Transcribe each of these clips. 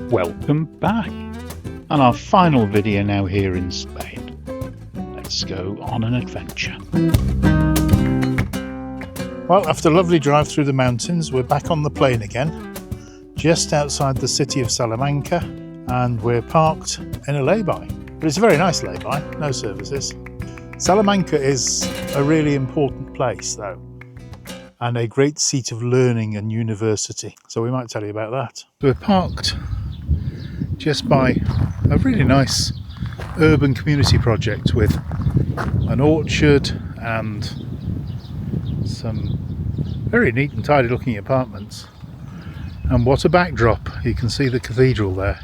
Welcome back, and our final video now here in Spain. Let's go on an adventure. Well, after a lovely drive through the mountains, we're back on the plain again, just outside the city of Salamanca, and we're parked in a lay-by. But it's a very nice lay-by, no services. Salamanca is a really important place though, and a great seat of learning and university, so we might tell you about that. We're parked just by a really nice urban community project with an orchard and some very neat and tidy looking apartments. And what a backdrop! You can see the cathedral there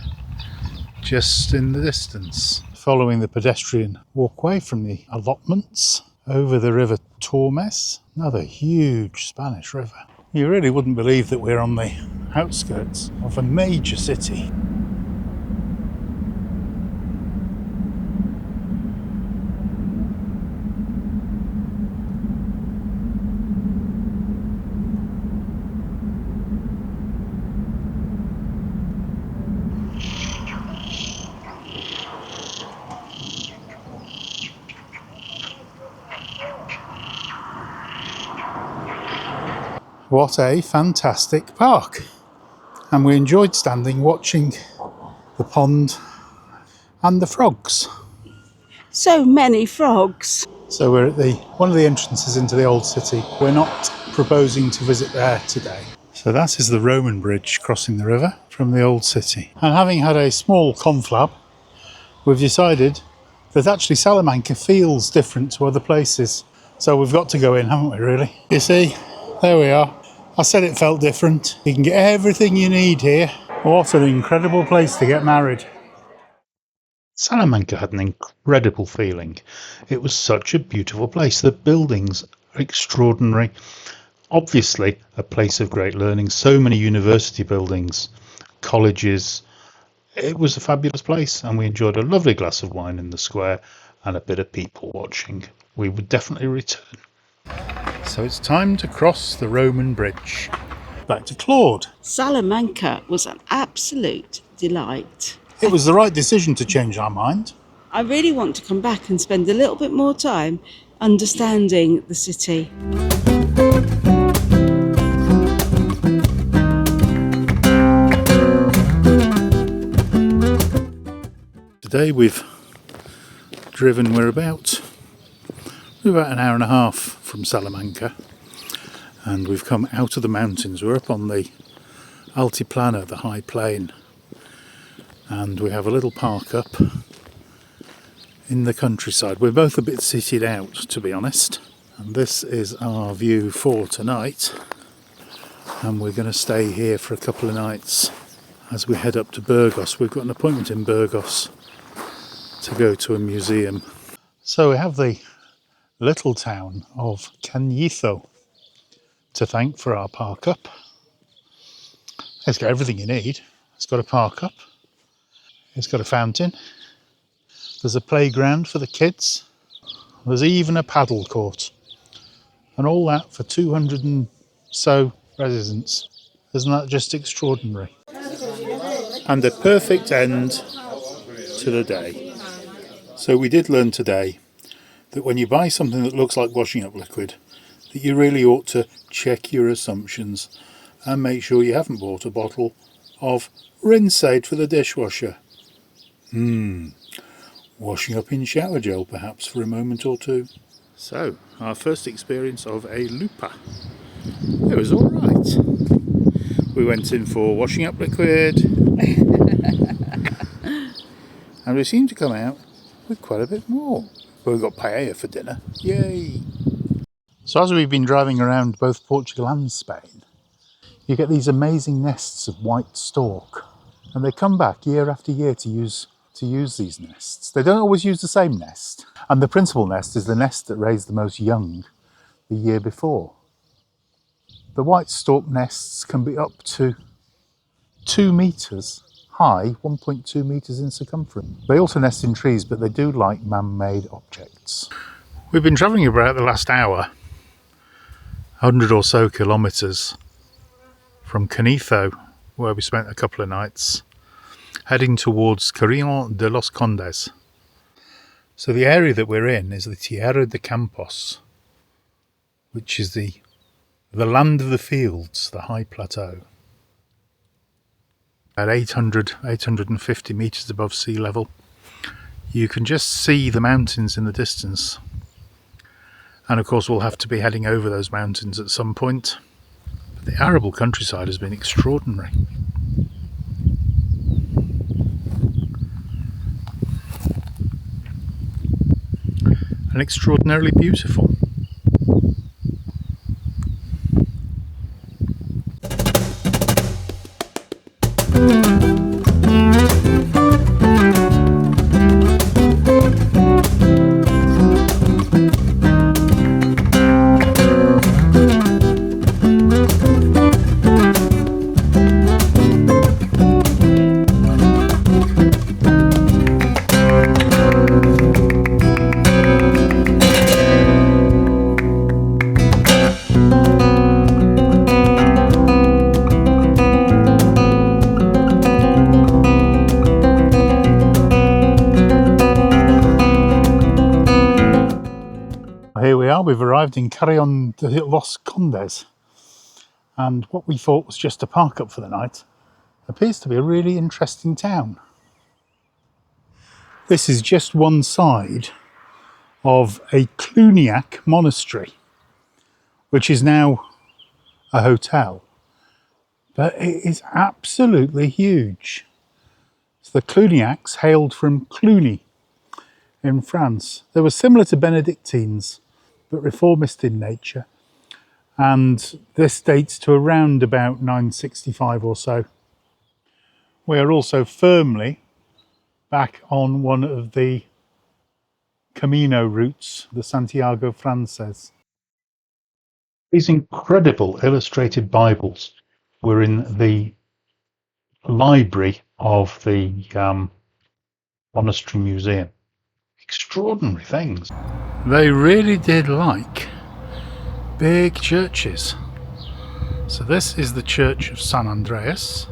just in the distance. Following the pedestrian walkway from the allotments over the river Tormes, another huge Spanish river. You really wouldn't believe that we're on the outskirts of a major city. What a fantastic park, and we enjoyed standing watching the pond and the frogs. So many frogs. So we're at one of the entrances into the old city. We're not proposing to visit there today. So that is the Roman bridge crossing the river from the old city. And having had a small conflab, we've decided that actually Salamanca feels different to other places. So we've got to go in, haven't we, really? You see? There we are. I said it felt different. You can get everything you need here. What an incredible place to get married. Salamanca had an incredible feeling. It was such a beautiful place. The buildings are extraordinary. Obviously, a place of great learning. So many university buildings, colleges. It was a fabulous place, and we enjoyed a lovely glass of wine in the square and a bit of people watching. We would definitely return. So it's time to cross the Roman bridge. Back to Claude. Salamanca was an absolute delight. It was the right decision to change our mind. I really want to come back and spend a little bit more time understanding the city. Today we're about an hour and a half from Salamanca, and we've come out of the mountains. We're up on the Altiplano, the high plain, and we have a little park up in the countryside. We're both a bit citied out, to be honest, and this is our view for tonight, and we're going to stay here for a couple of nights as we head up to Burgos. We've got an appointment in Burgos to go to a museum. So we have the little town of Cañizo to thank for our park up. It's got everything you need. It's got a park up, it's got a fountain, there's a playground for the kids, there's even a paddle court, and all that for 200 and so residents. Isn't that just extraordinary? And a perfect end to the day. So we did learn today that when you buy something that looks like washing up liquid, that you really ought to check your assumptions and make sure you haven't bought a bottle of rinse aid for the dishwasher. Washing up in shower gel perhaps for a moment or two. So, our first experience of a lupa. It was alright. We went in for washing up liquid and we seemed to come out with quite a bit more. But we got paella for dinner. Yay! So as we've been driving around both Portugal and Spain, you get these amazing nests of white stork, and they come back year after year to use these nests. They don't always use the same nest, and the principal nest is the nest that raised the most young the year before. The white stork nests can be up to 2 meters high, 1.2 meters in circumference. They also nest in trees, but they do like man-made objects. We've been travelling about the last hour, 100 or so kilometres from Cañizo, where we spent a couple of nights, heading towards Carrillon de los Condes. So the area that we're in is the Tierra de Campos, which is the land of the fields, the high plateau. At 850 metres above sea level, you can just see the mountains in the distance. And of course we'll have to be heading over those mountains at some point. But the arable countryside has been extraordinary. And extraordinarily beautiful. Here we are, we've arrived in Carrillon de los Condes, and what we thought was just a park up for the night appears to be a really interesting town. This is just one side of a Cluniac monastery, which is now a hotel, but it is absolutely huge. So the Cluniacs hailed from Cluny in France. They were similar to Benedictines, but reformist in nature, and this dates to around about 965 or so. We are also firmly back on one of the Camino routes, the Santiago Frances. These incredible illustrated Bibles were in the library of the monastery museum. Extraordinary things. They really did like big churches. So this is the Church of San Andreas,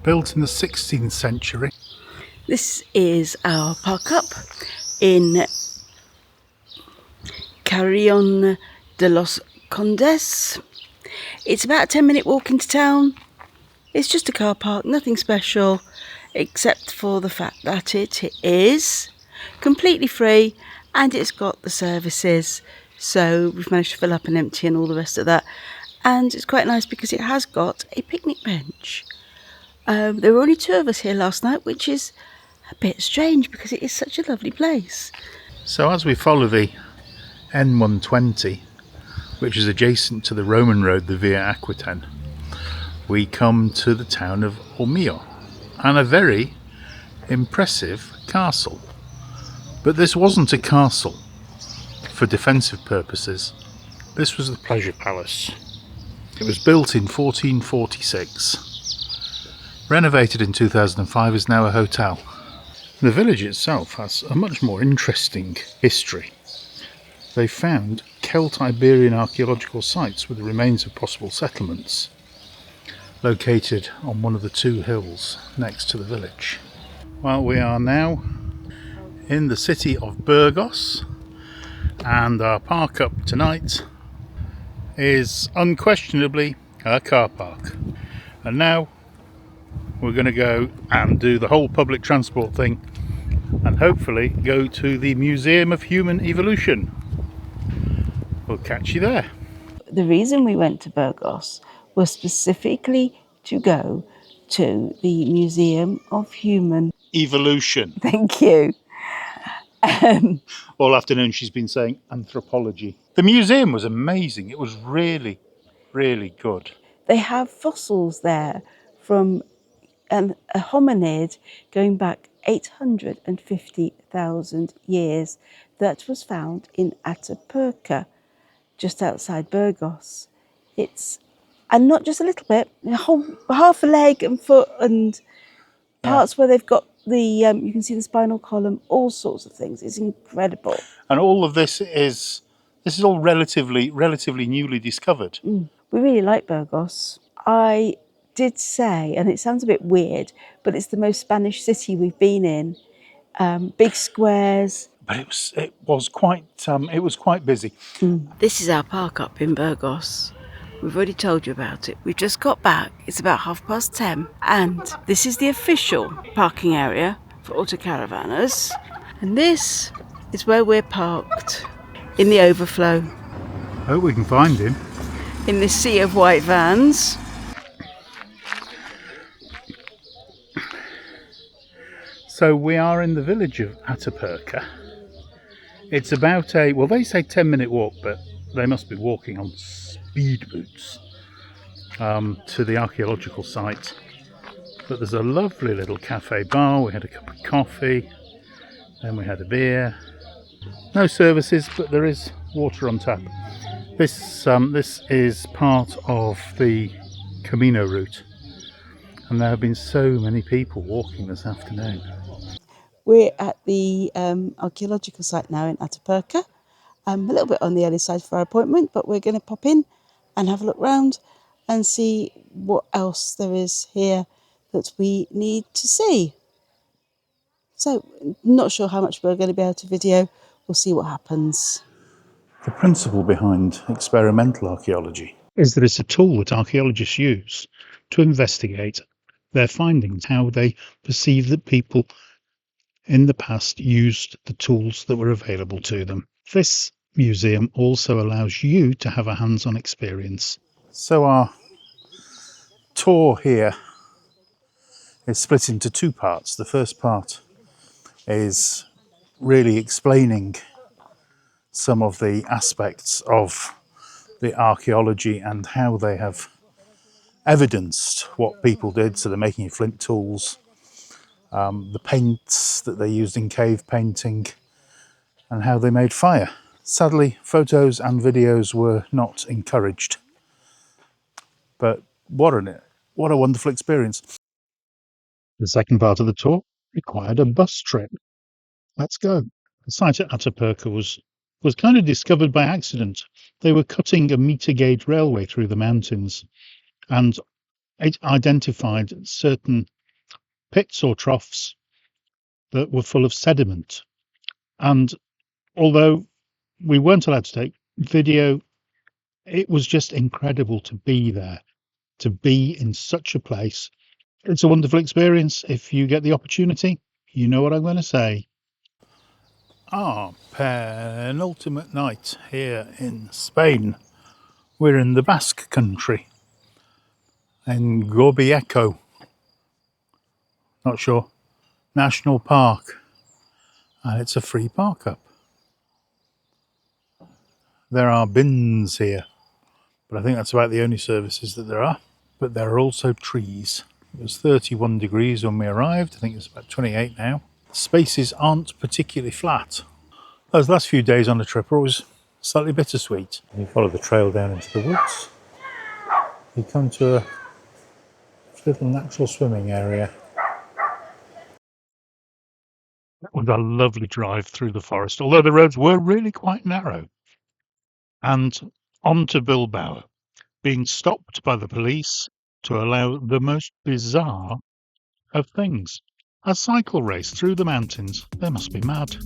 built in the 16th century. This is our park up in Carrillon de los Condes. It's about a 10-minute walk into town. It's just a car park, nothing special, except for the fact that it is completely free and it's got the services. So we've managed to fill up and empty and all the rest of that. And it's quite nice because it has got a picnic bench. There were only 2 of us here last night, which is a bit strange because it is such a lovely place. So as we follow the N120, which is adjacent to the Roman road, the Via Aquitaine, we come to the town of Montemayor and a very impressive castle. But this wasn't a castle for defensive purposes. This was the Pleasure Palace. It was built in 1446. Renovated in 2005, is now a hotel. The village itself has a much more interesting history. They found Celt-Iberian archaeological sites with the remains of possible settlements, located on one of the 2 hills next to the village. Well, we are now in the city of Burgos, and our park up tonight is unquestionably a car park. And now we're going to go and do the whole public transport thing and hopefully go to the Museum of Human Evolution. We'll catch you there. The reason we went to Burgos was specifically to go to the Museum of Human Evolution. Thank you. All afternoon she's been saying anthropology. The museum was amazing. It was really, really good. They have fossils there from a hominid going back 850,000 years that was found in Atapuerca, just outside Burgos. And not just a little bit, a whole half a leg and foot and parts where they've got the, you can see the spinal column, all sorts of things. It's incredible. And all of this is all relatively newly discovered. We really like Burgos. I did say, and it sounds a bit weird, but it's the most Spanish city we've been in. Big squares. But it was quite busy. This is our park up in Burgos. We've already told you about it. We've just got back. It's about 10:30, and this is the official parking area for autocaravanners. And this is where we're parked, in the overflow, Hope we can find him. in this sea of white vans. So we are in the village of Atapuerca. It's about they say 10-minute walk, but they must be walking on speed boots to the archaeological site. But there's a lovely little cafe bar. We had a cup of coffee, then we had a beer. No services, but there is water on tap. This is part of the Camino route, and there have been so many people walking this afternoon. We're at the archaeological site now in Atapuerca. A little bit on the early side for our appointment, but we're going to pop in and have a look round and see what else there is here that we need to see. So, not sure how much we're going to be able to video. We'll see what happens. The principle behind experimental archaeology is that it's a tool that archaeologists use to investigate their findings, how they perceive that people in the past used the tools that were available to them. This museum also allows you to have a hands-on experience. So our tour here is split into two parts. The first part is really explaining some of the aspects of the archaeology and how they have evidenced what people did. So they're making flint tools, the paints that they used in cave painting, and how they made fire. Sadly, photos and videos were not encouraged. But what a wonderful experience. The second part of the tour required a bus trip. Let's go. The site at Atapuerca was kind of discovered by accident. They were cutting a meter gauge railway through the mountains, and it identified certain pits or troughs that were full of sediment. And although we weren't allowed to take video, it was just incredible to be there, to be in such a place. It's a wonderful experience. If you get the opportunity, you know what I'm going to say. Our penultimate night here in Spain. We're in the Basque country, in Gobierco, not sure, National Park, and it's a free park up. There are bins here, but I think that's about the only services that there are. But there are also trees. It was 31 degrees when we arrived. I think it's about 28 now. Spaces aren't particularly flat. Those last few days on the trip were always slightly bittersweet. You follow the trail down into the woods. You come to a little natural swimming area. It was a lovely drive through the forest, although the roads were really quite narrow. And on to Bilbao, being stopped by the police to allow the most bizarre of things. A cycle race through the mountains. They must be mad.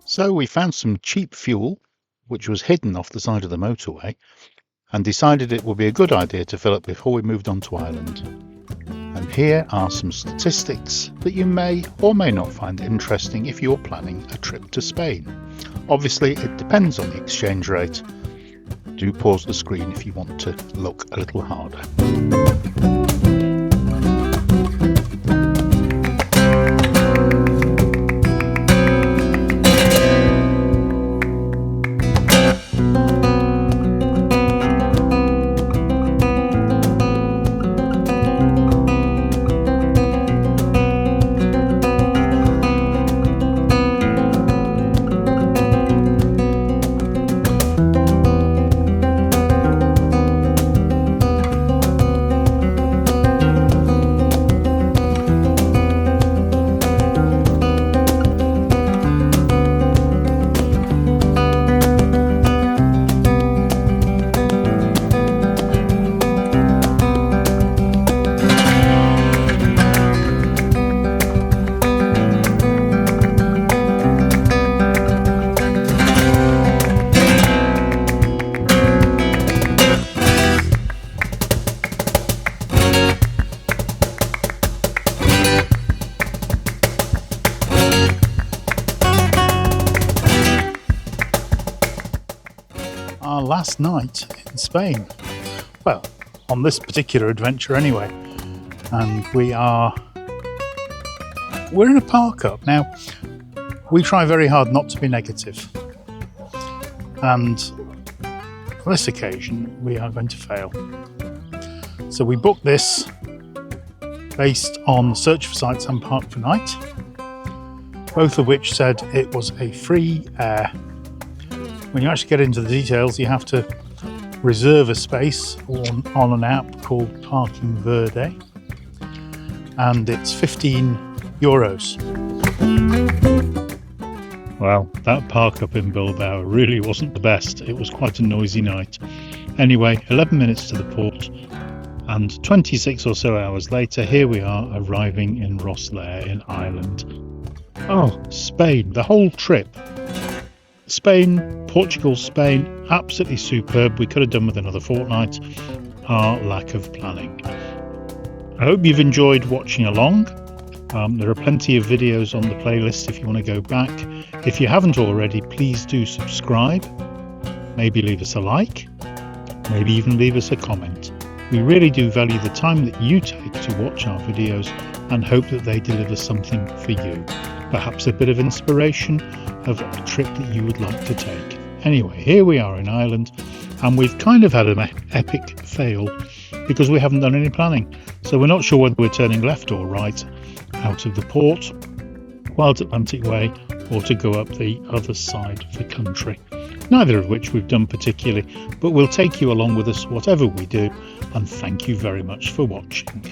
So we found some cheap fuel, which was hidden off the side of the motorway, and decided it would be a good idea to fill up before we moved on to Ireland. And here are some statistics that you may or may not find interesting if you're planning a trip to Spain. Obviously, it depends on the exchange rate. Do pause the screen if you want to look a little harder. last night in Spain. Well, on this particular adventure anyway. And we're in a park up. Now, we try very hard not to be negative. And for this occasion, we are going to fail. So we booked this based on search for sites and park for night, both of which said it was a free air. When you actually get into the details, you have to reserve a space on an app called Parking Verde, and it's €15. Well, that park up in Bilbao really wasn't the best. It was quite a noisy night. Anyway, 11 minutes to the port, and 26 or so hours later, here we are arriving in Rosslare in Ireland. Oh, Spain, the whole trip. Spain, Portugal, Spain, absolutely superb. We could have done with another fortnight. Our lack of planning. I hope you've enjoyed watching along. There are plenty of videos on the playlist if you want to go back. If you haven't already, please do subscribe. Maybe leave us a like. Maybe even leave us a comment. We really do value the time that you take to watch our videos and hope that they deliver something for you. Perhaps a bit of inspiration of a trip that you would like to take. Anyway, here we are in Ireland, and we've kind of had an epic fail because we haven't done any planning. So we're not sure whether we're turning left or right out of the port, Wild Atlantic Way, or to go up the other side of the country. Neither of which we've done particularly, but we'll take you along with us whatever we do, and thank you very much for watching.